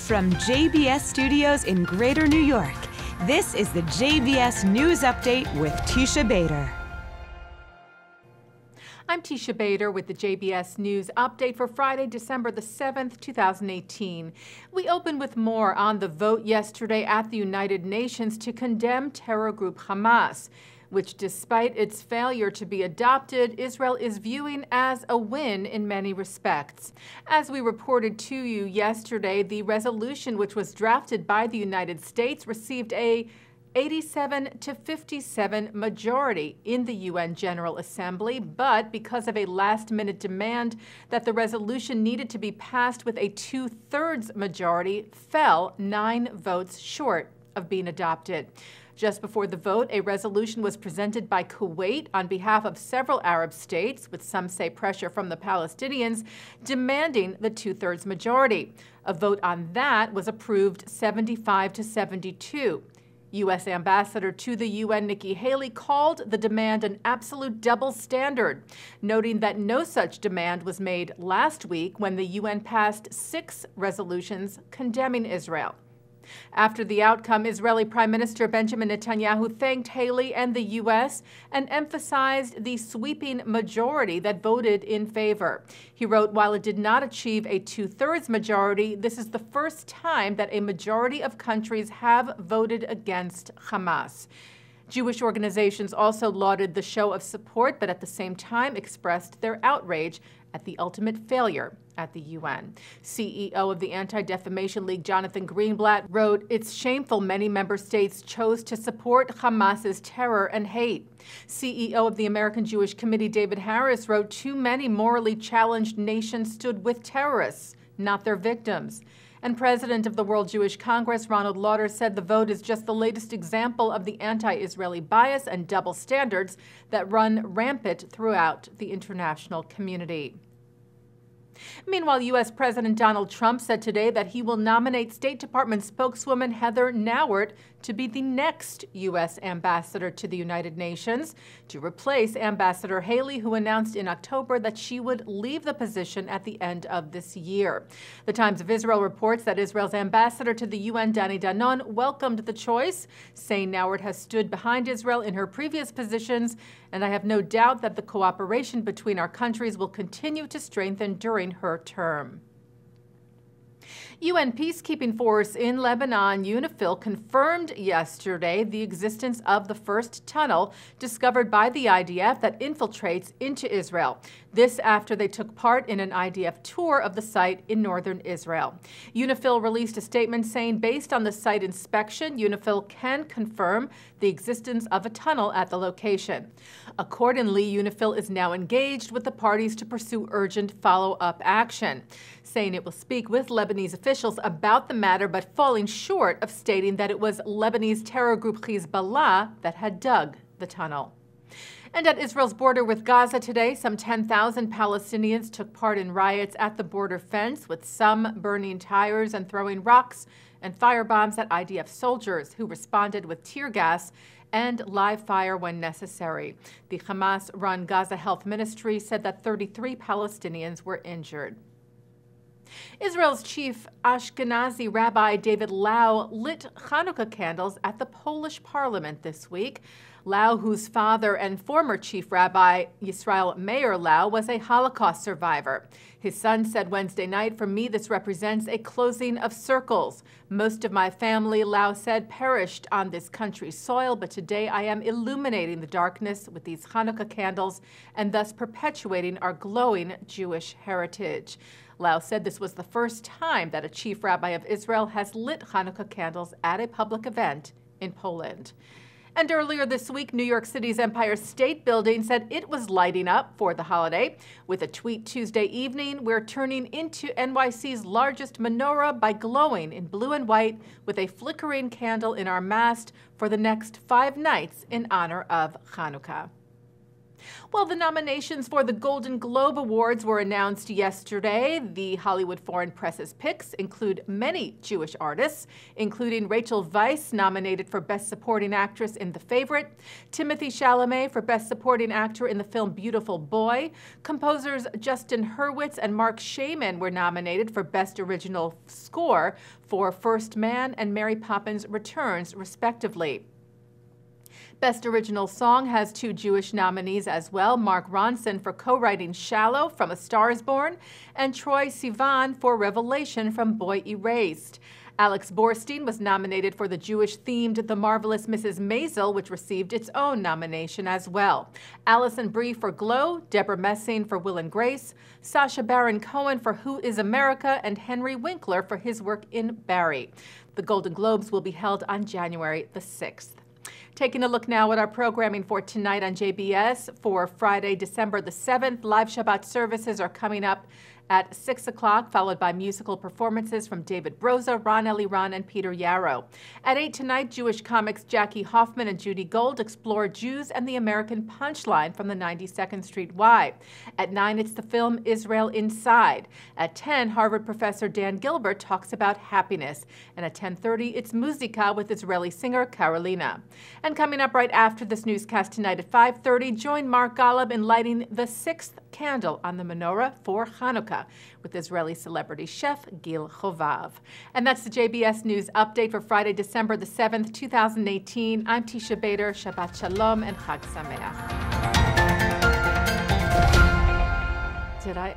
From JBS Studios in Greater New York, this is the JBS News Update with Teisha Bader. I'm Teisha Bader with the JBS News Update for Friday, December the 7th, 2018. We open with more on the vote yesterday at the United Nations to condemn terror group Hamas, which, despite its failure to be adopted, Israel is viewing as a win in many respects. As we reported to you yesterday, the resolution, which was drafted by the United States, received a 87 to 57 majority in the UN General Assembly, but because of a last-minute demand that the resolution needed to be passed with a 2/3 majority, fell 9 votes short of being adopted. Just before the vote, a resolution was presented by Kuwait on behalf of several Arab states, with some say pressure from the Palestinians, demanding the 2/3 majority. A vote on that was approved 75 to 72. U.S. Ambassador to the UN Nikki Haley called the demand an absolute double standard, noting that no such demand was made last week when the UN passed 6 resolutions condemning Israel. After the outcome, Israeli Prime Minister Benjamin Netanyahu thanked Haley and the U.S. and emphasized the sweeping majority that voted in favor. He wrote, while it did not achieve a 2/3 majority, this is the first time that a majority of countries have voted against Hamas. Jewish organizations also lauded the show of support, but at the same time expressed their outrage at the ultimate failure at the UN. CEO of the Anti-Defamation League, Jonathan Greenblatt, wrote, "It's shameful many member states chose to support Hamas's terror and hate." CEO of the American Jewish Committee, David Harris, wrote, "Too many morally challenged nations stood with terrorists, not their victims." And President of the World Jewish Congress, Ronald Lauder, said the vote is just the latest example of the anti-Israeli bias and double standards that run rampant throughout the international community. Meanwhile, U.S. President Donald Trump said today that he will nominate State Department spokeswoman Heather Nauert to be the next U.S. ambassador to the United Nations, to replace Ambassador Haley, who announced in October that she would leave the position at the end of this year. The Times of Israel reports that Israel's ambassador to the UN, Danny Danon, welcomed the choice, saying Nauert has stood behind Israel in her previous positions, and I have no doubt that the cooperation between our countries will continue to strengthen during her term. UN peacekeeping force in Lebanon, UNIFIL, confirmed yesterday the existence of the first tunnel discovered by the IDF that infiltrates into Israel. This after they took part in an IDF tour of the site in northern Israel. UNIFIL released a statement saying, based on the site inspection, UNIFIL can confirm the existence of a tunnel at the location. Accordingly, UNIFIL is now engaged with the parties to pursue urgent follow-up action, saying it will speak with Lebanese officials about the matter, but falling short of stating that it was Lebanese terror group Hezbollah that had dug the tunnel. And at Israel's border with Gaza today, some 10,000 Palestinians took part in riots at the border fence, with some burning tires and throwing rocks and firebombs at IDF soldiers, who responded with tear gas and live fire when necessary. The Hamas-run Gaza Health Ministry said that 33 Palestinians were injured. Israel's chief Ashkenazi Rabbi David Lau lit Hanukkah candles at the Polish parliament this week. Lau, whose father and former chief rabbi Yisrael Meir Lau was a Holocaust survivor. His son said Wednesday night, "For me, this represents a closing of circles. Most of my family," Lau said, "perished on this country's soil, but today I am illuminating the darkness with these Hanukkah candles and thus perpetuating our glowing Jewish heritage." Lau said this was the first time that a chief rabbi of Israel has lit Hanukkah candles at a public event in Poland. And earlier this week, New York City's Empire State Building said it was lighting up for the holiday. With a tweet Tuesday evening, "We're turning into NYC's largest menorah by glowing in blue and white with a flickering candle in our mast for the next 5 nights in honor of Hanukkah." Well, the nominations for the Golden Globe Awards were announced yesterday. The Hollywood Foreign Press's picks include many Jewish artists, including Rachel Weisz, nominated for Best Supporting Actress in The Favorite, Timothée Chalamet for Best Supporting Actor in the film Beautiful Boy. Composers Justin Hurwitz and Mark Shaman were nominated for Best Original Score for First Man and Mary Poppins Returns, respectively. Best Original Song has 2 Jewish nominees as well, Mark Ronson for co-writing Shallow from A Star is Born, and Troye Sivan for Revelation from Boy Erased. Alex Borstein was nominated for the Jewish-themed The Marvelous Mrs. Maisel, which received its own nomination as well. Alison Brie for Glow, Deborah Messing for Will and Grace, Sacha Baron Cohen for Who is America, and Henry Winkler for his work in Barry. The Golden Globes will be held on January the 6th. Taking a look now at our programming for tonight on JBS. For Friday, December the 7th, live Shabbat services are coming up at 6 o'clock, followed by musical performances from David Broza, Ron Eliran, and Peter Yarrow. At 8 tonight, Jewish comics Jackie Hoffman and Judy Gold explore Jews and the American Punchline from the 92nd Street Y. At 9, it's the film Israel Inside. At 10, Harvard professor Dan Gilbert talks about happiness. And at 10:30, it's Muzika with Israeli singer Carolina. And coming up right after this newscast tonight at 5:30, join Mark Golub in lighting the 6th candle on the menorah for Hanukkah with Israeli celebrity chef Gil Chovav. And that's the JBS News Update for Friday, December the 7th, 2018. I'm Teisha Bader. Shabbat Shalom and Chag Sameach. Did I?